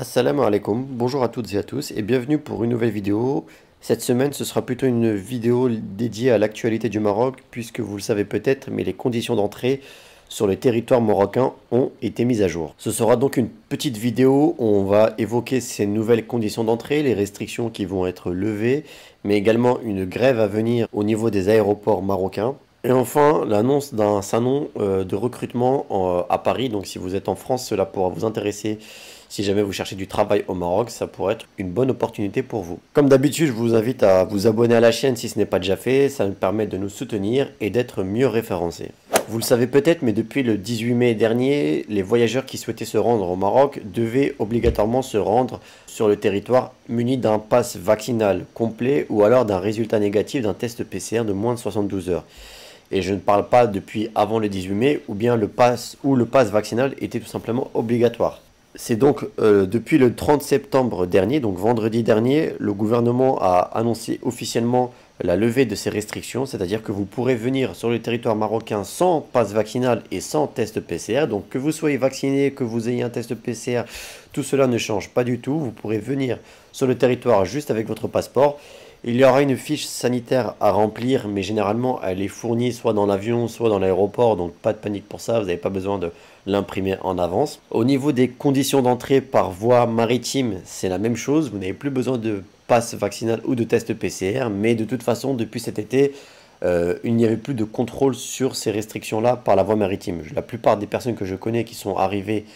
Assalamu alaikum, bonjour à toutes et à tous et bienvenue pour une nouvelle vidéo. Cette semaine, ce sera plutôt une vidéo dédiée à l'actualité du Maroc, puisque vous le savez peut-être, mais les conditions d'entrée sur le territoire marocain ont été mises à jour. Ce sera donc une petite vidéo où on va évoquer ces nouvelles conditions d'entrée, les restrictions qui vont être levées, mais également une grève à venir au niveau des aéroports marocains. Et enfin, l'annonce d'un salon de recrutement à Paris. Donc si vous êtes en France, cela pourra vous intéresser. Si jamais vous cherchez du travail au Maroc, ça pourrait être une bonne opportunité pour vous. Comme d'habitude, je vous invite à vous abonner à la chaîne si ce n'est pas déjà fait. Ça nous permet de nous soutenir et d'être mieux référencés. Vous le savez peut-être, mais depuis le 18 mai dernier, les voyageurs qui souhaitaient se rendre au Maroc devaient obligatoirement se rendre sur le territoire munis d'un pass vaccinal complet ou alors d'un résultat négatif d'un test PCR de moins de 72 heures. Et je ne parle pas depuis avant le 18 mai, ou bien le pass vaccinal était tout simplement obligatoire. C'est donc depuis le 30 septembre dernier, donc vendredi dernier, le gouvernement a annoncé officiellement la levée de ces restrictions, c'est-à-dire que vous pourrez venir sur le territoire marocain sans passe vaccinal et sans test PCR. Donc que vous soyez vacciné, que vous ayez un test PCR, tout cela ne change pas du tout. Vous pourrez venir sur le territoire juste avec votre passeport. Il y aura une fiche sanitaire à remplir, mais généralement elle est fournie soit dans l'avion, soit dans l'aéroport, donc pas de panique pour ça, vous n'avez pas besoin de l'imprimer en avance. Au niveau des conditions d'entrée par voie maritime, c'est la même chose, vous n'avez plus besoin de passe vaccinal ou de test PCR, mais de toute façon, depuis cet été, il n'y avait plus de contrôle sur ces restrictions-là par la voie maritime. La plupart des personnes que je connais qui sont arrivées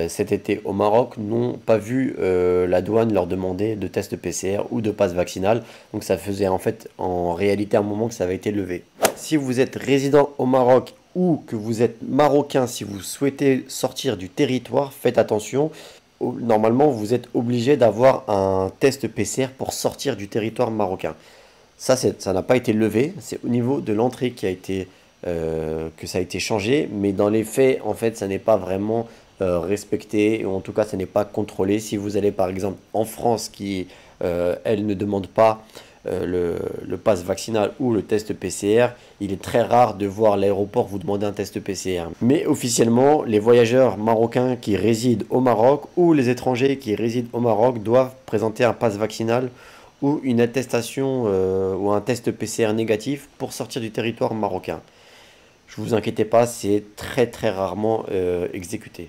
cet été au Maroc n'ont pas vu la douane leur demander de test PCR ou de passe vaccinal. Donc ça faisait en fait en réalité un moment que ça avait été levé. Si vous êtes résident au Maroc ou que vous êtes marocain, si vous souhaitez sortir du territoire, faites attention. Normalement, vous êtes obligé d'avoir un test PCR pour sortir du territoire marocain. Ça n'a pas été levé, c'est au niveau de l'entrée qui a été, que ça a été changé, mais dans les faits, en fait, ça n'est pas vraiment respecté, ou en tout cas, ça n'est pas contrôlé. Si vous allez par exemple en France, qui, elle ne demande pas le pass vaccinal ou le test PCR, il est très rare de voir l'aéroport vous demander un test PCR. Mais officiellement, les voyageurs marocains qui résident au Maroc ou les étrangers qui résident au Maroc doivent présenter un pass vaccinal ou une attestation ou un test PCR négatif pour sortir du territoire marocain. Je vous inquiétez pas, c'est très rarement exécuté.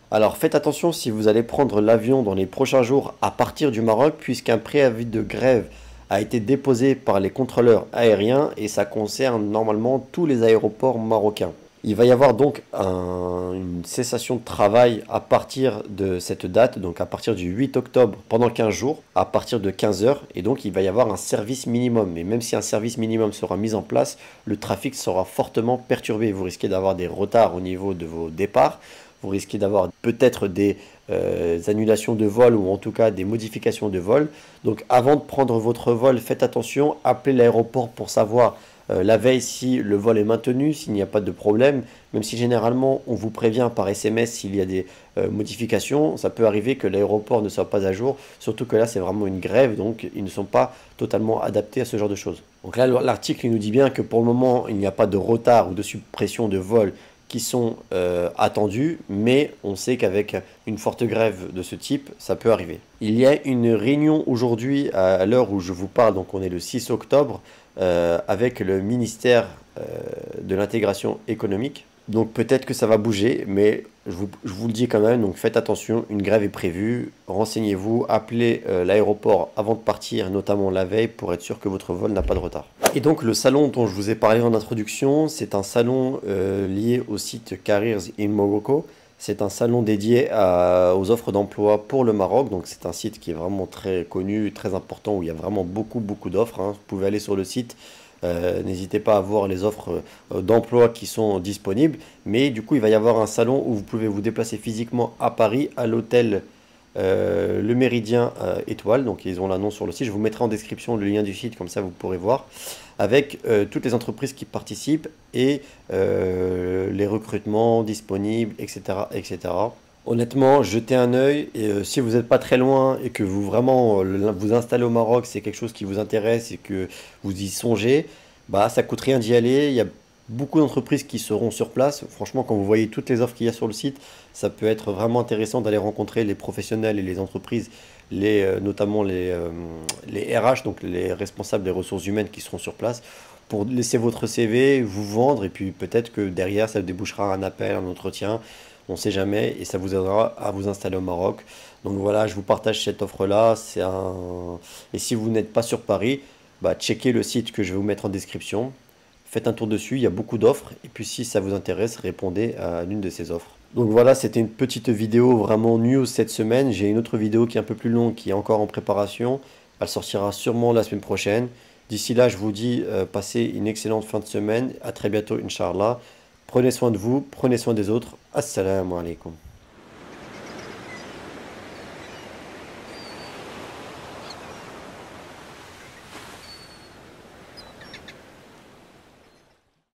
Alors faites attention si vous allez prendre l'avion dans les prochains jours à partir du Maroc, puisqu'un préavis de grève a été déposé par les contrôleurs aériens et ça concerne normalement tous les aéroports marocains. Il va y avoir donc une cessation de travail à partir de cette date, donc à partir du 8 octobre pendant 15 jours, à partir de 15 heures, et donc il va y avoir un service minimum. Et même si un service minimum sera mis en place, le trafic sera fortement perturbé. Vous risquez d'avoir des retards au niveau de vos départs, vous risquez d'avoir peut-être des annulations de vol ou en tout cas des modifications de vol. Donc avant de prendre votre vol, faites attention, appelez l'aéroport pour savoir la veille si le vol est maintenu, s'il n'y a pas de problème, même si généralement on vous prévient par SMS s'il y a des modifications, ça peut arriver que l'aéroport ne soit pas à jour, surtout que là c'est vraiment une grève, donc ils ne sont pas totalement adaptés à ce genre de choses. Donc là l'article nous dit bien que pour le moment il n'y a pas de retard ou de suppression de vol qui sont attendus, mais on sait qu'avec une forte grève de ce type, ça peut arriver. Il y a une réunion aujourd'hui, à l'heure où je vous parle, donc on est le 6 octobre, avec le ministère de l'intégration économique. Donc peut-être que ça va bouger, mais je vous le dis quand même, donc faites attention, une grève est prévue, renseignez-vous, appelez l'aéroport avant de partir, notamment la veille, pour être sûr que votre vol n'a pas de retard. Et donc le salon dont je vous ai parlé en introduction, c'est un salon lié au site Careers in Morocco. C'est un salon dédié aux offres d'emploi pour le Maroc, donc c'est un site qui est vraiment très connu, très important, où il y a vraiment beaucoup d'offres, hein. Vous pouvez aller sur le site. N'hésitez pas à voir les offres d'emploi qui sont disponibles. Mais du coup, il va y avoir un salon où vous pouvez vous déplacer physiquement à Paris, à l'hôtel Le Méridien Étoile. Donc, ils ont l'annonce sur le site. Je vous mettrai en description le lien du site, comme ça vous pourrez voir. Avec toutes les entreprises qui participent et les recrutements disponibles, etc. etc. Honnêtement, jetez un œil et si vous n'êtes pas très loin et que vous vraiment vous installez au Maroc, c'est quelque chose qui vous intéresse et que vous y songez, bah ça coûte rien d'y aller. Il y a beaucoup d'entreprises qui seront sur place. Franchement, quand vous voyez toutes les offres qu'il y a sur le site, ça peut être vraiment intéressant d'aller rencontrer les professionnels et les entreprises, notamment les RH, donc les responsables des ressources humaines qui seront sur place, pour laisser votre CV, vous vendre, et puis peut-être que derrière, ça débouchera un appel, un entretien, on ne sait jamais, et ça vous aidera à vous installer au Maroc. Donc voilà, je vous partage cette offre-là. Et si vous n'êtes pas sur Paris, bah, checkez le site que je vais vous mettre en description. Faites un tour dessus, il y a beaucoup d'offres. Et puis si ça vous intéresse, répondez à l'une de ces offres. Donc voilà, c'était une petite vidéo vraiment news cette semaine. J'ai une autre vidéo qui est un peu plus longue, qui est encore en préparation. Elle sortira sûrement la semaine prochaine. D'ici là, je vous dis, passez une excellente fin de semaine. À très bientôt, Inch'Allah. Prenez soin de vous, prenez soin des autres. Assalamu alaikum.